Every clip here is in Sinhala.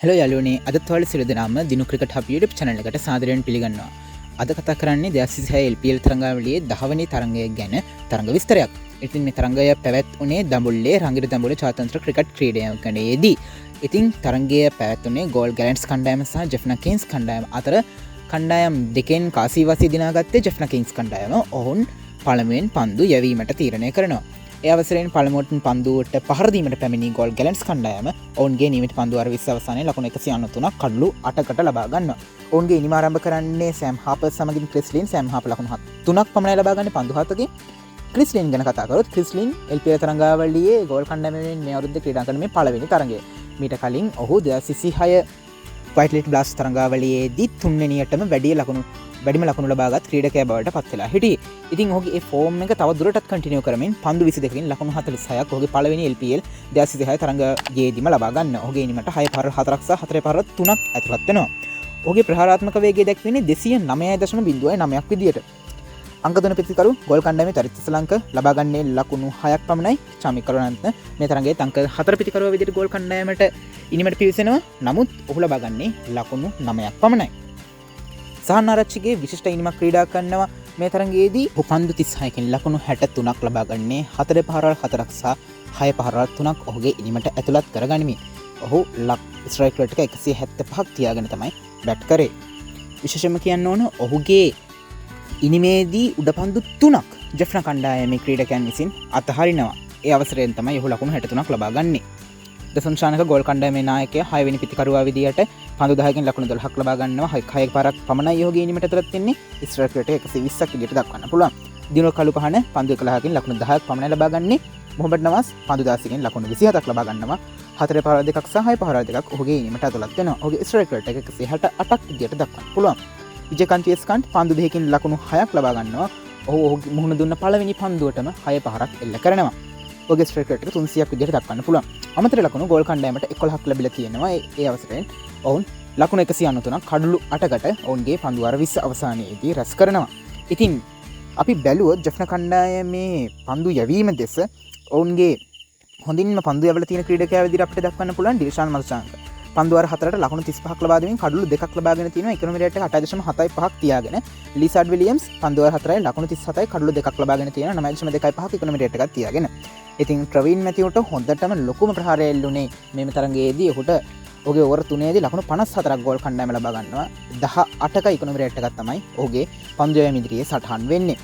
හෙලෝ යාළුවනේ අදත් ඔයාලා සියලු දෙනාම දිනු ක්‍රිකට් හබ් YouTube channel එකට සාදරයෙන් පිළිගන්නවා. අද කතා කරන්නේ 2026 LPL තරඟාවලියේ 10 වෙනි තරඟය ගැන තරඟ විස්තරයක්. ඉතින් මේ තරඟය පැවැත්වුණේ දඹුල්ලේ රංගිර දඹුල්ල ජාත්‍යන්තර ක්‍රිකට් ක්‍රීඩාංගණයේදී. ඉතින් තරඟය පැවැත්වුණේ ගෝල් ගැලන්ට්ස් කණ්ඩායම සහ ජෙෆ්නා කිංස් කණ්ඩායම අතර. කණ්ඩායම් දෙකෙන් කාසිවාසී දිනාගත්තේ ජෙෆ්නා කිංස් කණ්ඩායම. ඔවුන් පළමුවෙන් පන්දු යැවීමට තීරණය කරනවා. ඒ අවසරයෙන් පළමුවට පන්දුවට පහර දීමට පැමිණි ගෝල් ගැලන්ට්ස් කණ්ඩායම ඔවුන්ගේ නියමිත පන්දු අර 20 අවසානයේ ලකුණු 193ක් කඩලු 8කට ලබා ගන්නවා. ඔවුන්ගේ ඉනිම ආරම්භ කරන්නේ සෑම් හාපර් සමගින් ක්‍රිස් ලින්. සෑම් හාපර් ලකුණු 3ක් පමණයි ලබා ගන්නේ පන්දු 7කින්. ක්‍රිස් ලින් ගැන කතා කරොත් ක්‍රිස් ලින් LPL තරඟාවලියේ ගෝල් කණ්ඩායමෙන් මේ අවුරුද්ද ක්‍රීඩා කරන මේ පළවෙනි තරඟය. මීට කලින් ඔහු 2026 වයිට් බ්ලාස්ට් තරඟාවලියේදී තුන්වෙනියටම වැඩිම ලකුණු ලබාගත් ක්‍රීඩකයා බවට පත් වෙලා හිටියේ. ඉතින් ඔහුගේ ඒ ෆෝම් එක තව දුරටත් කන්ටිනියු කරමින් පන්දු 22කින් ලකුණු 46ක් ඔහුගේ පළවෙනි LPL 2026 තරඟයේදීම ලබා ගන්න. ඔහුගේ ඉනිමට 6 පාර 4ක් සහ 4 පාර 3ක් ඇතුළත් වෙනවා. ඔහුගේ ප්‍රහාරාත්මක වේගය දැක්වෙන්නේ 209.09ක් විදියට. අංක 3 පිතිකරු ගෝල් කණ්ඩායමේ චරිත සලංක ලබා ගන්නේ ලකුණු 6ක් පමණයි. චාමික් කරුණාරත්න මේ තරඟයේ අංක 4 පිතිකරුව විදියට ගෝල් කණ්ඩායමට ඉනිමට පිවිසෙනවා. නමුත් ඔහු ලබා ගන්නේ ලකුණු 9ක් පමණයි. සහන් ආරච්චිගේ විශිෂ්ට ඉනිමක් ක්‍රීඩා කරනවා මේ තරඟයේදී. ඔහු පන්දු 36කින් ලකුණු 63ක් ලබා ගන්නේ 4 පහරවල් 4ක් සහ 6 පහරවල් 3ක් ඔහුගේ ඉනිමට ඇතුළත් කරගනිමින්. ඔහු ස්ට්‍රයික් රේට් එක 175ක් තියාගෙන තමයි බැට් කරේ. විශේෂයෙන්ම කියන්න ඕන ඔහුගේ ඉනිමේදී උඩපන්දු 3ක් ජෙෆ්නා කණ්ඩායමේ ක්‍රීඩකයන් විසින් අතහරිනවා. ඒ අවසරයෙන් තමයි ඔහු ලකුණු 63ක් ලබා ගන්නේ. දසංශානක ගෝල් කණ්ඩායමේ නායකයා 6 වෙනි පිතිකරුවා විදියට පන්දු 10කින් ලකුණු 12ක් ලබා ගන්නවා. 6 පාරක් පමණයි ඔහුගේ ඉනිමට ඇතුළත් වෙන්නේ. ස්ට්‍රයික් රේට් එක 120ක් විදියට දක්වන්න පුළුවන්. දිනුල් කළු පහන පන්දු 11කින් ලකුණු 10ක් පමණයි ලබා ගන්නේ. මොහමඩ් නවාස් පන්දු 16කින් ලකුණු 27ක් ලබා ගන්නවා. 4 පාරවල් 2ක් සහ 6 පාරවල් 2ක් ඔහුගේ ඉනිමට ඇතුළත් වෙනවා. ඔහුගේ ස්ට්‍රයික් රේට් එක 168ක් විදියට දක්වන්න පුළුවන්. විජයකාන්ත යස්කාන්ත් පන්දු 2කින් ලකුණු 6ක් ලබා ගන්නවා. ඔහු මුහුණ දුන්න පළවෙනි පන්දුවටම 6 පහරක් එල්ල කරනවා. ඔහුගේ ස්ට්‍රයික් රේට් එක 300ක් විදියට දක්වන්න පුළුවන්. අමතර ලකුණු ගෝල් කණ්ඩායමට 11ක් ලැබිලා තියෙනවා. ඒ අවසරයෙන් ඔවුන් ලකුණු 193ක් කඩලු 8කට ඔවුන්ගේ පන්දු අර 20 අවසානයේදී රැස් කරනවා. ඉතින් අපි බැලුවොත් ජෙෆ්නා කණ්ඩායමේ පන්දු යැවීම දෙස ඔවුන්ගේ හොඳින්ම පන්දු යවලා තියෙන ක්‍රීඩකයා විදිහට අපිට දක්වන්න පුළුවන් ඩිල්ෂාන් මල්ෂාන්ක. පන්දු අර 4ට ලකුණු 35ක් ලබා දෙමින් කඩලු 2ක් ලබාගෙන තියෙනවා. ඉකොනොමි රේට් එක 8.75ක් තියාගෙන ලිසාඩ් විලියම්ස් පන්දු අර 4යි ලකුණු 37යි කඩලු 2ක් ලබාගෙන තියෙනවා. 9.25ක් ඉකොනොමි රේට් එකක් තියාගෙන. ඉතින් ප්‍රවීන් මැතිව්ට හොඳටම ලොකුම ප්‍රහාරය එල්ලුනේ මේ තරඟයේදී. ඔහුට ඔහුගේ ඕවර් 3ේදී ලකුණු 54ක් ගෝල් කණ්ඩායම ලබා ගන්නවා. 18ක ඉකොනොමි රේට් එකක් තමයි ඔහුගේ පන්දු යැවීම ඉදිරියේ සටහන් වෙන්නේ.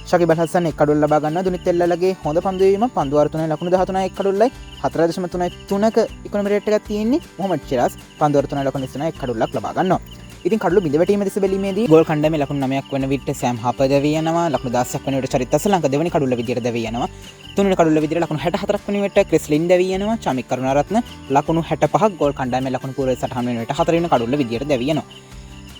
ශකිබ් අල් හසන් 1 කඩොල් ලබා ගන්නවා. දුනිත් එල්ලලගේ හොඳ පන්දු යැවීම පන්දු අර 3යි ලකුණු 13යි 1 කඩොල්ලයි 4.33ක ඉකොනොමි රේට් එකක් තියෙන්නේ. මොහමඩ් සිරාස් පන්දු අර 3යි ලකුණු 29යි 1 කඩොල්ලක් ලබා ගන්නවා. ඉතින් කඩලු බිඳ වැටීම දෙස බැලීමේදී ගෝල් කණ්ඩායමේ ලකුණු 9ක් වන විට සෑම් හාපර් දැවී යනවා. ලකුණු 16ක් වන විට චරිත අසලංක දෙවෙනි කඩුල්ල විදියට දැවී යනවා. තුන්වෙනි කඩුල්ල විදියට ලකුණු 64ක් වන විට ක්‍රිස් ලින් දැවී යනවා. චාමික් කරුණාරත්න ලකුණු 65ක් ගෝල් කණ්ඩායමේ ලකුණු පූර්ව සටහන් වෙන විට හතරවෙනි කඩුල්ල විදියට දැවී යනවා.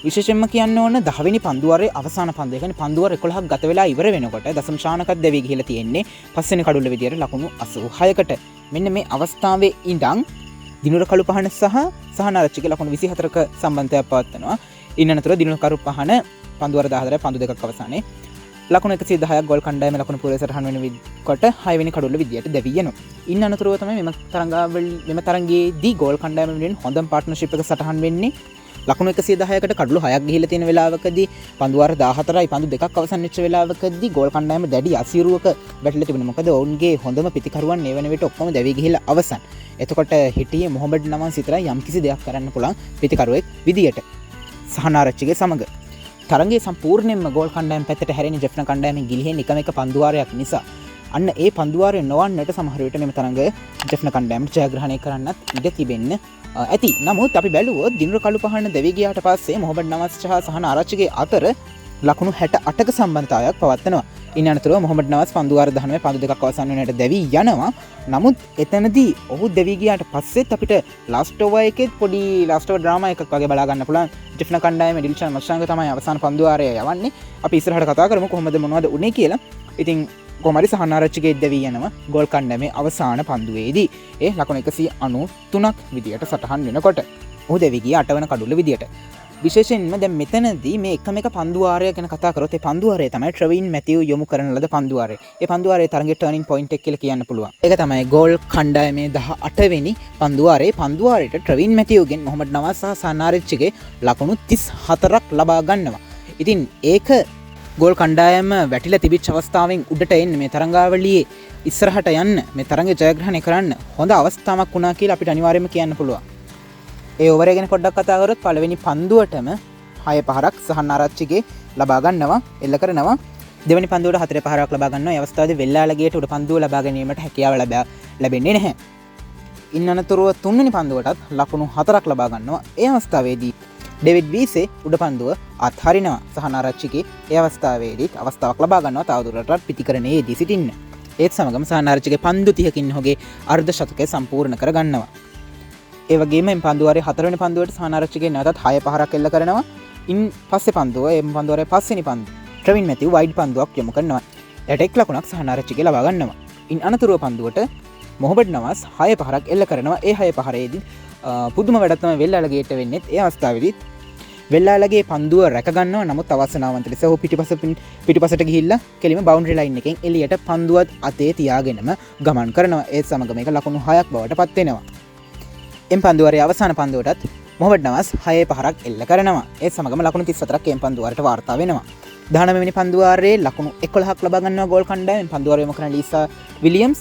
විශේෂයෙන්ම කියන්න ඕන 10 වෙනි පන්දුවරේ අවසාන පන්දු. ඒ කියන්නේ පන්දුවර 11ක් ගත වෙලා ඉවර වෙනකොට දසම් ශානකත් දැවී ගිහිලා තියෙන්නේ පස්වෙනි කඩුල්ල විදියට ලකුණු 86කට. මෙන්න මේ අවස්ථාවේ ඉඳන් දිනුර කළු පහන සහ සහන ආරච්චිගේ ලකුණු 24ක සම්බන්ධයක් පවත්වනවා. ඉන්නතර දිනුර කරු පහන පන්දුවර 14යි පන්දු දෙකක් අවසානයේ ලකුණු 110ක් ගෝල් කණ්ඩායමේ ලකුණු පූර්ව සටහන් වෙනකොට 6 වෙනි කඩුල්ල විදියට දැවී යනවා. ඉන්න අනතුරුව තමයි මෙම තරඟයේදී ගෝල් කණ්ඩායම වෙනුවෙන් හොඳම පාර්ට්නර්ෂිප් එක සටහන් වෙන්නේ. ලකුණු 110කට කඩලු 6ක් ගිහිලා තියෙන වෙලාවකදී පන්දු අර 14යි පන්දු දෙකක් අවසන් වෙච්ච වෙලාවකදී ගෝල් කණ්ඩායම දැඩි අසීරුවක වැටලා තිබුණා. මොකද ඔවුන්ගේ හොඳම පිතිකරුවන් මේ වෙන විට ඔක්කොම දැවී ගිහිලා අවසන්. එතකොට හිටියේ මොහමඩ් නවාස් විතරයි යම්කිසි දෙයක් කරන්න පුළුවන් පිතිකරුවෙක් විදියට. සහන ආරච්චිගේ සමග තරඟයේ සම්පූර්ණයෙන්ම ගෝල් කණ්ඩායම පැත්තට හැරෙන ජෙෆ්නා කණ්ඩායමෙන් ගිලිහෙන එකම එක පන්දුවාරයක් නිසා අන්න ඒ පන්දුවාරය නොවන්නට සමහර විට මෙම තරඟය ජෙෆ්නා කණ්ඩායමට ජයග්‍රහණය කරන්නත් ඉඩ තිබෙන්න ඇති. නමුත් අපි බැලුවොත් දිනුර කළු පහන දැවී ගියාට පස්සේ මොහමඩ් නවාස් සහ සහන ආරච්චිගේ අතර ලකුණු 68ක සම්බන්ධතාවයක් පවත්වනවා. ඉන් අනතුරුව මොහමඩ් නවාස් පන්දු අර 19 පන්දු දෙකක් අවසන් වෙනට දැවී යනවා. නමුත් එතනදී ඔහු දැවී ගියාට පස්සෙත් අපිට ලාස්ට් ඕවර් එකේ පොඩි ලාස්ට් ඕවර් ඩ්‍රාමා එකක් වගේ බලා ගන්න පුළුවන්. ජෙෆ්නා කණ්ඩායමේ ඩිල්ෂාන් මල්ෂාන්ක තමයි අවසාන පන්දු ආරය යවන්නේ. අපි ඉස්සරහට කතා කරමු කොහොමද මොනවද උනේ කියලා. ඉතින් කොහමරි සහන ආරච්චිගේ දැවී යනවා ගෝල් කණ්ඩායමේ අවසාන පන්දුවේදී. ඒ ලකුණු 193ක් විදියට සටහන් වෙනකොට ඔහු දැවී ගියා 8 වෙනි කඩුල්ල විදියට. විශේෂයෙන්ම දැන් මෙතනදී මේ එකම එක පන්දුවාරය ගැන කතා කරොත් ඒ පන්දුවාරය තමයි ට්‍රෙවින් මැතිව් යොමු කරන ලද පන්දුවාරය. ඒ පන්දුවාරයේ තරගයේ ටර්නින් පොයින්ට් එක කියලා කියන්න පුළුවන්. ඒක තමයි ගෝල් කණ්ඩායමේ 18 වෙනි පන්දුවාරයේ පන්දුවාරයට ට්‍රෙවින් මැතිව්ගෙන් මොහමඩ් නවාස් සහ සන්නාරිච්චිගේ ලකුණු 34ක් ලබා ගන්නවා. ඉතින් ඒක ගෝල් කණ්ඩායම වැටිලා තිබිච්ච අවස්ථාවෙන් උඩට එන්න මේ තරඟාවලියේ ඉස්සරහට යන්න මේ තරඟය ජයග්‍රහණය කරන්න හොඳ අවස්ථාවක් වුණා කියලා අපිට අනිවාර්යයෙන්ම කියන්න පුළුවන්. ඒ ඕවර් එක ගැන පොඩ්ඩක් කතා කරොත් පළවෙනි පන්දුවටම 6 පහරක් සහන්නාරච්චිගේ ලබා ගන්නවා එල්ල කරනවා. දෙවෙනි පන්දුවට 4 පහරක් ලබා ගන්නවා. ඒ අවස්ථාවේදී වෙල්ලාලගේට උඩ පන්දුව ලබා ගැනීමට හැකියාව ලැබෙන්නේ නැහැ. ඉන් අනතුරුව තුන්වෙනි පන්දුවටත් ලකුණු 4ක් ලබා ගන්නවා. ඒ අවස්ථාවේදී ඩේවිඩ් වීසේ උඩ පන්දුව අත්හරිනවා. සහන්නාරච්චිගේ ඒ අවස්ථාවේදී අවස්ථාවක් ලබා ගන්නවා තවදුරටත් පිටිකරණයේදී සිටින්න. ඒත් සමගම සහන්නාරච්චිගේ පන්දු 30කින් ඔහුගේ අර්ධ ශතකය සම්පූර්ණ කර ගන්නවා. ඒ වගේම මේ පන්දුවාරයේ 4 වෙනි පන්දුවට සහන්නාරච්චිගේ නැවතත් 6 පහරක් එල්ල කරනවා. ඉන් පස්සේ පන්දුව ඒ පන්දුවාරයේ 5 වෙනි පන්දුව ට්‍රෙවින් මැතිව් වයිඩ් පන්දුවක් යොමු කරනවා. එයට එක් ලකුණක් සහන්නාරච්චිගේ ලබා ගන්නවා. ඉන් අනතුරුව පන්දුවට මොහමඩ් නවාස් 6 පහරක් එල්ල කරනවා. ඒ 6 පහරේදී පුදුම වැඩක් තමයි වෙල්ලාලගේට වෙන්නේ. ඒ අවස්ථාවේදී වෙල්ලාලගේ පන්දුව රැක ගන්නවා. නමුත් අවාසනාවන්ත ලෙස ඔහු පිටිපසට ගිහිල්ලා කෙලිම බවුන්ඩරි ලයින් එකෙන් එළියට පන්දුවත් අතේ තියාගෙනම ගමන් කරනවා. ඒ සමග මේක ලකුණු 6ක් බවට පත් වෙනවා. එම් පන්දුවාරයේ අවසාන පන්දුවටත් මොහමඩ් නවාස් 6 පහරක් එල්ල කරනවා. ඒ සමගම ලකුණු 34ක් එම් පන්දුවාරයට වාර්තා වෙනවා. 19 වෙනි පන්දුවාරයේ ලකුණු 11ක් ලබා ගන්නවා ගෝල් කණ්ඩායම. පන්දුවාරය යොමු කරන ලීසා විලියම්ස්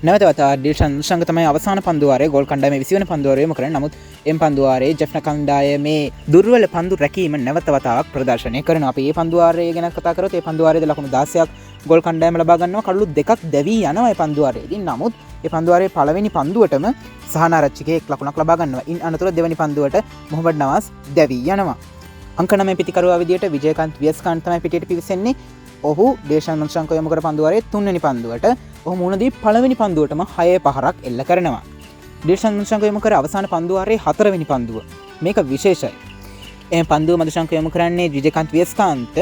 නැවත වතාවක් ඩිල්ෂන් ශංග තමයි අවසාන පන්දුවාරයේ ගෝල් කණ්ඩායමේ 20 වෙනි පන්දුවාරය යොමු කරන්නේ. නමුත් එම් පන්දුවාරයේ ජෙෆ්න කණ්ඩායමේ දුර්වල පන්දු රැකීම නැවත වතාවක් ප්‍රදර්ශනය කරනවා. අපි මේ පන්දුවාරය ගැන කතා කරොත් මේ පන්දුවාරයේදී ලකුණු 16ක් ගෝල් කණ්ඩායම ලබා ගන්නවා. කඩලු දෙකක් දැවී යනවා මේ පන්දුවාරයේදී. නමුත් මේ පන්දුවාරයේ පළවෙනි පන්දුවටම සහන්නාරච්චිගේ එක් ලකුණක් ලබා ගන්නවා. ඉන් අනතුරු දෙවෙනි පන්දුවට මොහමඩ් නවාස් දැවී යනවා. අංක 9 පිටිකරුවා විදියට විජයකාන්ත් වියස්කාන්ත් තමයි පිටියට පිවිසෙන්නේ. ඔහු දේශන් මංශංක යොමු කර පන්දුවාරයේ 3 වෙනි පන්දුවට ඔහු මුණ දී පළවෙනි පන්දුවටම 6 පහරක් එල්ල කරනවා. දේශන් මංශංක යොමු කර අවසාන පන්දුවාරයේ 4 වෙනි පන්දුව. මේක විශේෂයි. එම පන්දුව මදුශංක යොමු කරන්නේ විජයකාන්ත් වියස්කාන්ත්.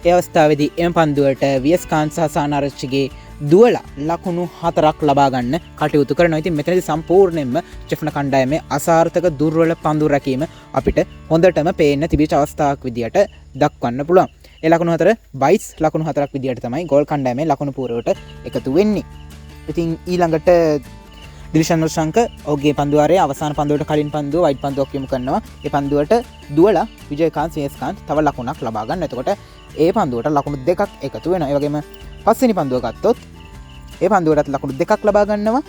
ඒ අවස්ථාවේදී එම පන්දුවට වියස්කාන්ත් සහ සහන්නාරච්චිගේ දුවලා ලකුණු 4ක් ලබා ගන්න කටයුතු කරනවා. ඉතින් මෙතනදී සම්පූර්ණයෙන්ම චෙෆ්න කණ්ඩායමේ අසාර්ථක දුර්වල පන්දු රැකීම අපිට හොඳටම පේන්න තිබිච්ච අවස්ථාවක් විදියට දක්වන්න පුළුවන්. ඒ ලකුණු 4 බයිස් ලකුණු 4ක් විදියට තමයි ගෝල් කණ්ඩායමේ ලකුණු පුරවට එකතු වෙන්නේ. ඉතින් ඊළඟට දිල්ෂන් රොෂාන්ක ඔහුගේ පන්දුවාරයේ අවසාන පන්දුවට කලින් පන්දුව වයිඩ් පන්දුවක් යොමු කරනවා. ඒ පන්දුවට දුවලා විජයකාන්ත් වියස්කාන්ත් තව ලකුණක් ලබා ගන්න. එතකොට ඒ පන්දුවට ලකුණු දෙකක් එකතු වෙනවා. ඒ වගේම පස්වෙනි පන්දුව ගත්තොත් ඒ පන්දුවටත් ලකුණු දෙකක් ලබා ගන්නවා.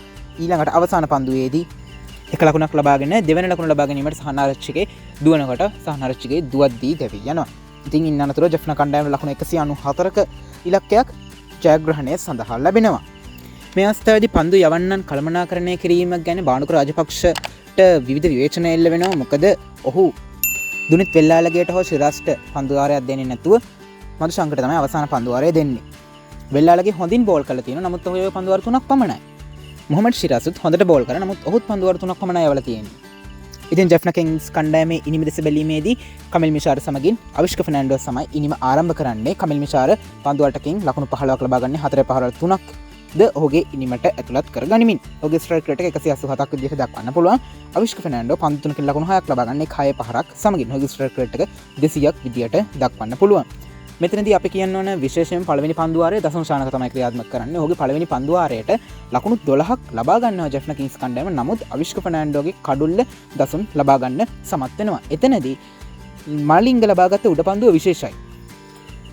ඊළඟට අවසාන පන්දුවේදී එක ලකුණක් ලබාගෙන දෙවෙනි ලකුණ ලබා ගැනීමට සහන්නාරච්චිගේ දුවනකොට සහන්නාරච්චිගේ දුවද්දී දැවී යනවා. ඉතින් ඉන්න අනතුරුව ජෙෆ්න කණ්ඩායම ලකුණු 194ක ඉලක්කයක් ජයග්‍රහණය සඳහා ලැබෙනවා. මේ අවස්ථාවේදී පන්දු යවන්නන් කළමනාකරණය කිරීම ගැන බාණුක රාජපක්ෂට විවිධ විවේචන එල්ල වෙනවා. මොකද ඔහු දුනිත් වෙල්ලාලගේට හෝ ශිරාස්ට පන්දුවාරයක් දෙන්නේ නැතුව මදුශංකට තමයි අවසාන පන්දුවාරය දෙන්නේ. වෙල්ලාලගේ හොඳින් බෝල් කරලා තියෙනවා. නමුත් ඔහු පන්දුවාර 3ක් පමණයි. මොහමඩ් ශිරාසුත් හොඳට බෝල් කරා. නමුත් ඔහුත් පන්දුවාර 3ක් පමණයි යවලා තියෙන්නේ. ඉතින් ජෙෆ්න කිංස් කණ්ඩායමේ ඉනිම දෙස බැලීමේදී කමිල් මිෂාර සමගින් අවිෂ්ක ෆර්නැන්ඩෝස් තමයි ඉනිම ආරම්භ කරන්නේ. කමිල් මිෂාර පන්දුවටකින් ලකුණු 15ක් ලබා ගන්නේ 4 පහරවල් 3ක් ද ඔහුගේ ඉනිමට ඇතුළත් කර ගනිමින්. ඔහුගේ ස්ට්‍රයික් රේට් එක 187ක් විදිහට දක්වන්න පුළුවන්. අවිෂ්ක ෆර්නැන්ඩෝ පන්දු 3කින් ලකුණු 6ක් ලබා ගන්නේ 6 පහරක් සමගින්. ඔහුගේ ස්ට්‍රයික් රේට් එක 200ක් විදිහට දක්වන්න පුළුවන්. මෙතනදී අපි කියන්න ඕන විශේෂයෙන් පළවෙනි පන්දුවාරයේ දසුන් ශානක තමයි ක්‍රියාත්මක කරන්නේ. ඔහුගේ පළවෙනි පන්දුවාරයට ලකුණු 12ක් ලබා ගන්නවා ජෙෆ්න කිංස් කණ්ඩායම. නමුත් අවිෂ්ක ෆර්නැන්ඩෝගේ කඩුල්ල දසුන් ලබා ගන්න සමත් වෙනවා. එතනදී මාලිංග ලබාගත් උඩ පන්දුව විශේෂයි.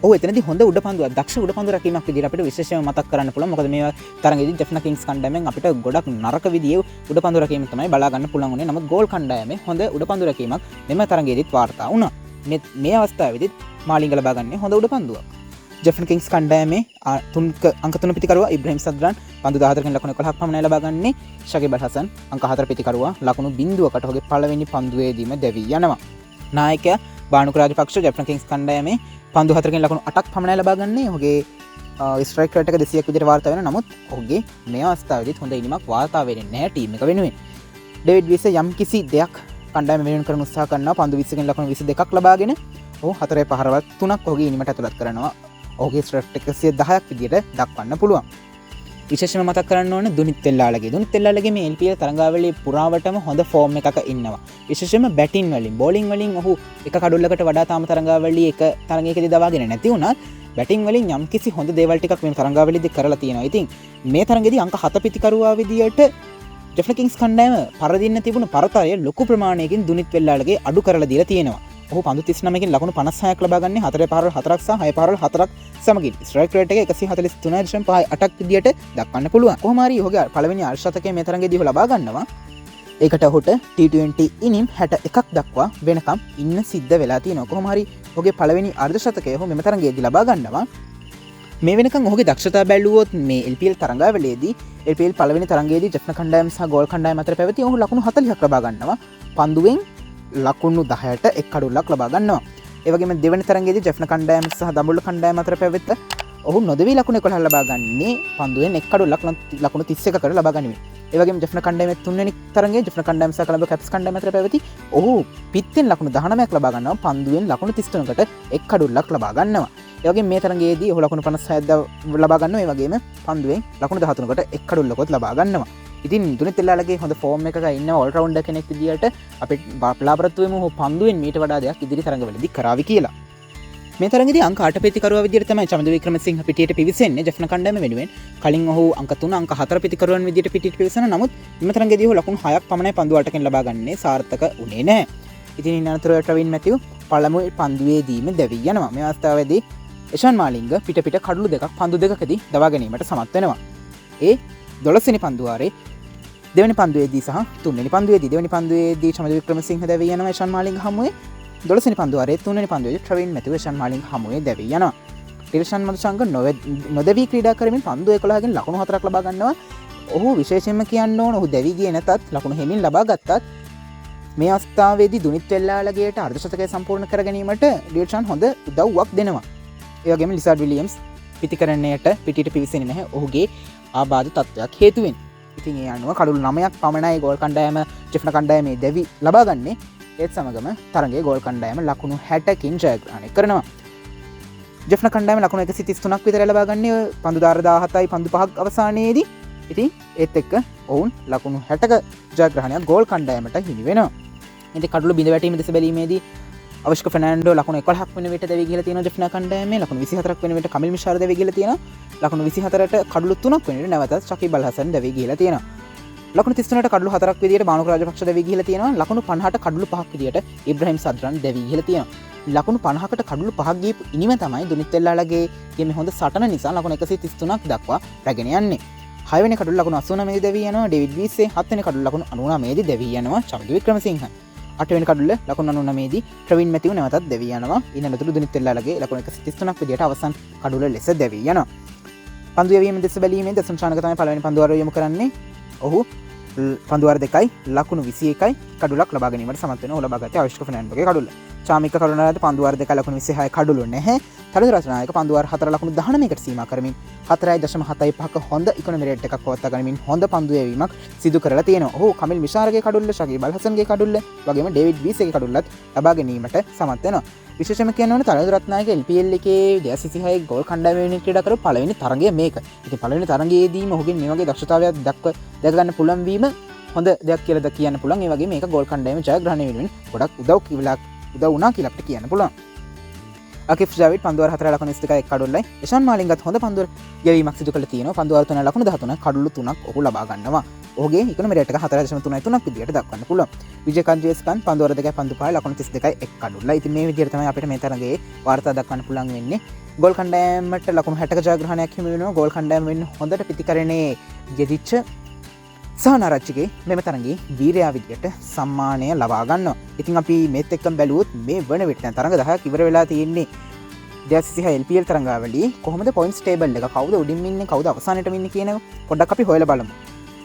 ඔහු එතනදී හොඳ උඩ පන්දුවක් දක්ෂ උඩ පන්දු රැකීමක් විදිහට අපිට විශේෂයෙන්ම මතක් කරන්න පුළුවන්. මොකද මේ තරඟෙදී ජෙෆ්න කිංස් කණ්ඩායමෙන් අපිට ගොඩක් නරක විදිහේ උඩ පන්දු රැකීම තමයි බලා ගන්න පුළුවන් වුණේ. නමුත් ගෝල් කණ්ඩායමේ හොඳ උඩ පන්දු රැකීමක් මෙම තරඟෙදීත් වාර්තා වුණා. මේ අවස්ථාවේදී මාලිංග ලබා ගන්නේ හොඳ උඩ පන්දුවක්. ජෙෆ්න කිංස් කණ්ඩායමේ අංක 3 පිටිකරුවා ඉබ්‍රහීම් සද්රාන් පන්දු 14කින් ලකුණු 11ක් පමණ ලබා ගන්නේ. ෂකීබ් අල් හසන් අංක 4 පිටිකරුවා ලකුණු 0කට ඔහුගේ පළවෙනි පන්දුවේදීම දැවී යනවා. නායකයා බාණුක රාජපක්ෂ ජෙෆ්න කිංස් කණ්ඩායමේ පන්දු 4කින් ලකුණු 8ක් පමණ ලබා ගන්නේ. ඔහුගේ ස්ට්‍රයික් රේට් එක 200ක් විදිහට වාර්තා වෙනවා. නමුත් ඔහුගේ මේ අවස්ථාවේදීත් හොඳ ඉනිමක් වාර්තා වෙන්නේ නැහැ ටීම් එක වෙනුවෙන්. ඩේවිඩ් විස යම් කිසි දෙයක් කණ්ඩායම වෙනුවෙන් කරන උත්සාහ කරනවා. පන්දු 20කින් ලකුණු 22ක් ලබාගෙන ඔහු 4 පහරවල් 3ක් ඔහුගේ ඉනිමට ඇතුළත් කරනවා. ඔහුගේ ස්ට්‍රයික් රේට් එක 110ක් විදිහට දක්වන්න පුළුවන්. විශේෂයෙන්ම මතක් කරන්න ඕන දුනිත් තෙල්ලාලගේ. දුනිත් තෙල්ලාලගේ මේ LPL තරඟාවලියේ පුරාවටම හොඳ ෆෝම් එකක ඉන්නවා. විශේෂයෙන්ම බැටින් වලින්, බෝලින් වලින් ඔහු එක කඩොල්ලකට වඩා තාම තරඟාවලියේ එක තරඟයකදී දවාගෙන නැති වුණත් බැටින් වලින් යම්කිසි හොඳ දේවල් ටිකක් මේ තරඟාවලියේදී කරලා තියෙනවා. ඉතින් මේ තරඟෙදී අංක 7 පිතිකරුවා විදියට ජෙෆ්න කිංස් කණ්ඩායම පරදින්න තිබුණු පරතරය ලොකු ප්‍රමාණයකින් දුනිත් වෙල්ලාලගේ අඩු කරලා දීලා තියෙනවා. ඔහු පන්දු 39කින් ලකුණු 56ක් ලබා ගන්නේ 4 පාරවල් 4ක් සහ 6 පාරවල් 4ක් සමගින්. ස්ට්‍රයික් රේට් එක 143.58ක් විදියට දක්වන්න පුළුවන්. කොහොම හරි ඔහුගේ පළවෙනි අර්ධශතකය මේ තරඟයේදී ඔහු ලබා ගන්නවා. ඒකට ඔහුට T20 ඉනිම් 61ක් දක්වා වෙනකම් ඉන්න සිද්ධ වෙලා තියෙනවා. කොහොම හරි ඔහුගේ පළවෙනි අර්ධශතකය ඔහු මෙම තරඟයේදී ලබා ගන්නවා. මේ වෙනකන් ඔහුගේ දක්ෂතා බැලුවොත් මේ LPL තරඟාවලියේදී LPL පළවෙනි තරඟයේදී ජෙෆ්න කණ්ඩායම සහ ගෝල් කණ්ඩායම අතර පැවති ඔහු ලකුණු 40ක් ලබා ගන්නවා. පන්දුවෙන් ලකුණු 10ට එක් කඩුල්ලක් ලබා ගන්නවා. ඒ වගේම දෙවෙනි තරඟයේදී ජෙෆ්න කණ්ඩායම සහ දඹුල්ල කණ්ඩායම අතර පැවත ඔහු නොදෙවි ලකුණු 11ක් ලබා ගන්නේ පන්දුවෙන් එක් කඩුල්ලක් ලකුණු 31කට ලබා ගනිමින්. ඒ වගේම ජෙෆ්න කණ්ඩායමේ තුන්වෙනි තරඟයේ ජෙෆ්න කණ්ඩායම සහ කොළඹ කැප්ස් කණ්ඩායම අතර පැවති ඔහු පිත්තෙන් ලකුණු 19ක් ලබා ගන්නවා. පන්දුවෙන් ලකුණු 33කට එක් කඩුල්ලක් ලබා ගන්නවා. ඒ වගේම මේ තරඟයේදී ඔහු ලකුණු 56ක් ලබා ගන්නවා. ඒ වගේම පන්දුවෙන් ලකුණු 13කට එක් කඩුල්ලකුත් ලබා ගන්නවා. ඉතින් දුනිත් තෙල්ලාලගේ හොඳ ෆෝම් එකක ඉන්න ඕල් රවුන්ඩර් කෙනෙක් විදියට අපි බලාපොරොත්තු වෙමු ඔහු පන්දුවෙන් මීට වඩා දෙයක් ඉදිරි තරඟවලදී කරાવી කියලා. මේ තරඟදී අංක 8 ප්‍රතිකරුවා විදියට තමයි චමද වික්‍රමසිංහ පිටියට පිවිසෙන්නේ ජෙෆ්න කණ්ඩායම වෙනුවෙන්. කලින් ඔහු අංක 3 අංක 4 ප්‍රතිකරුවන් විදියට පිටියට පිවිසන නමුත් මෙම තරඟයේදී ඔහු ලකුණු 6ක් පමණයි පන්දු 8කින් ලබා ගන්නේ සාර්ථක වුණේ නැහැ. ඉතින් ඉන් අනතුරුව ට්‍රවින් මැතිව් පළමු පන්දුවේදීම දැවි යනවා. මේ අවස්ථාවේදී එෂාන් මාලිංග පිට කඩලු දෙකක් පන්දු දෙකකදී දවා ගැනීමට සමත් වෙනවා. ඒ 12 වෙනි පන්දුවාරේ දෙවනි පන්දුවේදී සහ තුන්වෙනි පන්දුවේදී දෙවනි පන්දුවේදී චමද වික්‍රමසිංහ දැවී යනවා එෂාන් මාලිංග හමුවේ. 12 වෙනි පන්දුවාරේ තුන්වෙනි පන්දුවේදී ට්‍රවින් මැතිව් එෂාන් මාලිංග හමුවේ දැවී යනවා. ටිල්ෂන් මදුශංක නොදැවී ක්‍රීඩා කරමින් පන්දු 11කින් ලකුණු 4ක් ලබා ගන්නවා. ඔහු විශේෂයෙන්ම කියන්න ඕන ඔහු දැවී ගියේ නැතත් ලකුණු හිමින් ලබා ගත්තත් මේ අවස්ථාවේදී දුනිත් වෙල්ලාලගේට අර්ධශතකය සම්පූර්ණ කර ගැනීමට ටිල්ෂන් හොඳ උදව්වක් දෙනවා. ඒ වගේම ලිසාඩ් විලියම්ස් පිටිකරණයට පිටිට පිවිසෙන්නේ නැහැ ඔහුගේ ආබාධ තත්ත්වයක් හේතුවෙන්. ඉතින් ඒ අනුව කඩුළු 9ක් පමණයි ගෝල් කණ්ඩායම ජෙෆ්න කණ්ඩායමේ දැවි ලබා ගන්නේ. ඒත් සමගම තරගයේ ගෝල් කණ්ඩායම ලකුණු 60කින් ජයග්‍රහණය කරනවා. ජෙෆ්න කණ්ඩායම ලකුණු 133ක් විතර ලබා ගන්නේ පන්දු 17යි පන්දු 5ක් අවසානයේදී. ඉතින් ඒත් එක්ක ඔවුන් ලකුණු 60ක ජයග්‍රහණයක් ගෝල් කණ්ඩායමට හිමි වෙනවා. ඉතින් කඩුළු බිඳ වැටීම දෙස බැලීමේදී අවශ්ක ෆර්නෑන්ඩෝ ලකුණු 11ක් වෙන විට දැවි ගිහලා තියෙනවා ජෙෆ්න කණ්ඩායමේ. ලකුණු 24ක් වෙන විට කමිල් මිෂාර් දැවි ගිහලා තියෙනවා. ලකුණු 24ට කඩුළු 3ක් වෙන විට නැවතත් ශකීබ් අල් හසන් දැවි ගිහලා තියෙනවා. ලකුණු 33ට කඩුළු 4ක් විදියට මානුක රාජපක්ෂ දැවි ගිහලා තියෙනවා. ලකුණු 50ට කඩුළු 5ක් විදියට ඉබ්‍රහීම් සද්රන් දැවි ගිහලා තියෙනවා. ලකුණු 50කට කඩුළු 5ක් ගියපු ඉනිම තමයි දුනිත් වෙල්ලාලගේ මේ හොඳ සටන නිසා ලකුණු 133ක් දක්වා රැගෙන යන්නේ. 6 වෙනි කඩුළු ලකුණු 89 දී දැවි යනවා ඩේවිඩ් වීසේ. 7 වෙනි කඩුළු ලකුණු 99 දී දැවි යනවා චමද වික්‍රමසිංහ. 8 වෙනි කඩුල්ල ලකුණු 99 දී ට්‍රවින් මැතිව් නැවතත් දැවි යනවා. ඉන් අනතුරු දුනිත් වෙල්ලාලගේ ලකුණු 133ක් විදියට අවසන් කඩුල්ල ලෙස දැවි යනවා. පන්දු යැවීම දෙස බැලීමේ දසම් ශානක තමයි පළවෙනි පන්දුවාරය යොමු කරන්නේ. ඔහු පන්දුවාර 2යි ලකුණු 21යි කඩුලක් ලබා ගැනීමට සමත් වෙනවා. ඔහු ලබා ගත්තේ අවශ්ක ෆර්නෑන්ඩෝගේ කඩුල්ල. චාමික කරුණාරත්න පන්දුවාර 2 ලකුණු 26යි කඩුළු නැහැ. තලද රත්නායක පන්දුවාර 4 ලකුණු 19කට සීමා කරමින් 4.75ක හොඳ ඉකොනොමි රේට් එකක් පවත්වා ගනිමින් හොඳ පන්දු යැවීමක් සිදු කරලා තියෙනවා. ඔහු කමිල් මිෂාරගේ කඩුල්ල, ශකීබ් අල් හසන්ගේ කඩුල්ල, වගේම ඩේවිඩ් වීසේගේ කඩුල්ලත් ලබා ගැනීමට සමත් වෙනවා. විශේෂයෙන්ම කියන්න ඕනේ තලද රත්නායක LPL එකේ 236 ගෝල් කණ්ඩායම වෙනුවෙන් ක්‍රීඩා කරපු පළවෙනි තරගය මේක. ඉතින් පළවෙනි තරගයේදීම ඔහුගෙන් මේ වගේ දක්ෂතාවයක් දැක ගන්න පුළුවන් වීම හොඳ දෙයක් කියලාද කියන්න පුළුවන්. ඒ වගේ මේක ගෝල් කණ්ඩායම ජයග්‍රහණය වෙනුවෙන් ගොඩක් උදව් වුණා කියලා අපිට කියන්න පුළුවන්. අකිෆ් ජාවිඩ් පන්දුවාර 4 ලකුණු 21යි කඩුල්ලයි. එෂාන් මාලිංගත් හොඳ පන්දුවර යැවීමක් සිදු කළා තියෙනවා. පන්දුවාර 3 ලකුණු 13 කඩුළු 3ක් ඔහු ලබා ගන්නවා. ඔහුගේ ඉකොනොමි රේට් එක 4.33ක් විදියට දක්වන්න පුළුවන්. විජයකාන්ත් ජේස්කන් පන්දුවාර 2යි පන්දු 5යි ලකුණු 32යි එක් කඩුල්ලයි. ඉතින් මේ විදියට තමයි අපිට මේ තරගයේ වාර්තා දක්වන්න පුළුවන් වෙන්නේ. ගෝල් කණ්ඩායමට ලකුණු 60ක ජයග්‍රහණයක් හිමි වෙනවා. ගෝල් කණ්ඩායම වෙන්න හොඳට පිටිකරණේ යෙදිච්ච සහනාරච්චිගේ මෙම තරගේ වීරයා විදියට සම්මානය ලබා ගන්නවා. ඉතින් අපි මේත් එක්කම බැලුවොත් මේ වන විට දැන් තරඟ 10ක් ඉවර වෙලා තියෙන්නේ. 236 LPL තරඟාවලියේ කොහොමද පොයින්ට්ස් ටේබල් එක කවුද උඩින් ඉන්නේ කවුද අවසානයේට ඉන්නේ කියන පොඩ්ඩක් අපි හොයලා බලමු.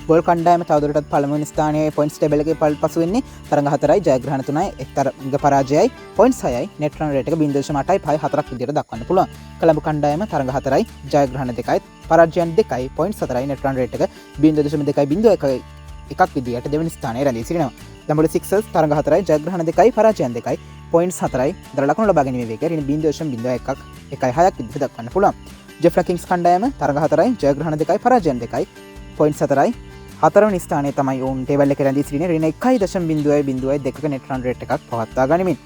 ගෝල් කණ්ඩායම තවදුරටත් පළමුවෙනි ස්ථානයේ පොයින්ට්ස් ටේබල් එකේ පසු වෙන්නේ. තරඟ 4යි ජයග්‍රහණ 3යි එක් තරඟ පරාජයයි පොයින්ට්ස් 6යි නෙට් රන් රේට් එක 0.8යි 4ක් විදියට දක්වන්න පුළුවන්. කොළඹ කණ්ඩායම තරඟ 4යි ජයග්‍රහණ 2යි පරාජයන් 2යි පොයින්ට්ස් 4යි නෙට් රන් රේට් එක 0.2යි එකක් විදියට දෙවනි ස්ථානයේ රැඳී සිටිනවා. දඹුල්ල සික්සර්ස් තරඟ 4යි ජයග්‍රහණ 2යි පරාජයන් 2යි පොයින්ට්ස් 4යි දර ලකුණු ලබා ගැනීම වේගය 0.01ක් 1.6ක් විදිහට දක්වන්න පුළුවන්. ජෙෆ්ලා කිංස් කණ්ඩායම තරඟ 4යි ජයග්‍රහණ 2යි පරාජයන් 2යි පොයින්ට්ස් 4යි. හතරවෙනි ස්ථානයේ තමයි ඔවුන් ටේබල් එකේ රැඳී සිටින රින 1.02ක නෙට් රන් රේට් එකක් පවත්වා ගනිමින්.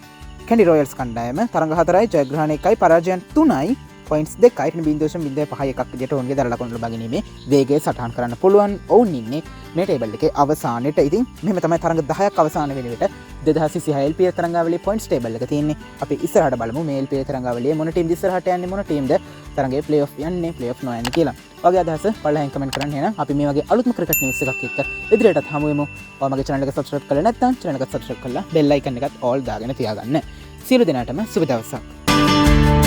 කැන්ඩි රොයල්ස් කණ්ඩායම තරඟ 4යි ජයග්‍රහණ 1යි පරාජයන් 3යි පොයින්ට්ස් 2යි 0.05 විදිහට ඔවුන්ගේ දර ලකුණු ලබා ගැනීමේ වේගය සටහන් කරන්න පුළුවන්. ඔවුන් ඉන්නේ මේ ටේබල් එකේ අවසානයේට. ඉතින් මෙහෙම තමයි තරඟ 10ක් අවසාන වෙන විට 2026 LPL තරඟාවලියේ පොයින්ට්ස් ටේබල් එක තියෙන්නේ. අපි ඉස්සරහට බලමු මේ LPL තරඟාවලියේ මොන ටීම්ද ඉස්සරහට යන්නේ, මොන ටීම්ද තරඟයේ ප්ලේ ඔෆ් යන්නේ, ප්ලේ ඔෆ් නොයන්නේ කියලා. ඔයගේ අදහස පළවෙනියෙන් කමෙන්ට් කරන්න. එහෙනම් අපි මේ වගේ අලුත්ම ක්‍රිකට් නිවුස් එකක් එක්ක ඉදිරියටත් හමු වෙමු. ඔයා මගේ channel එක subscribe කරලා නැත්නම් channel එක subscribe කරලා bell icon එකත් all දාගෙන තියාගන්න. සියලු දෙනාටම සුබ දවසක්.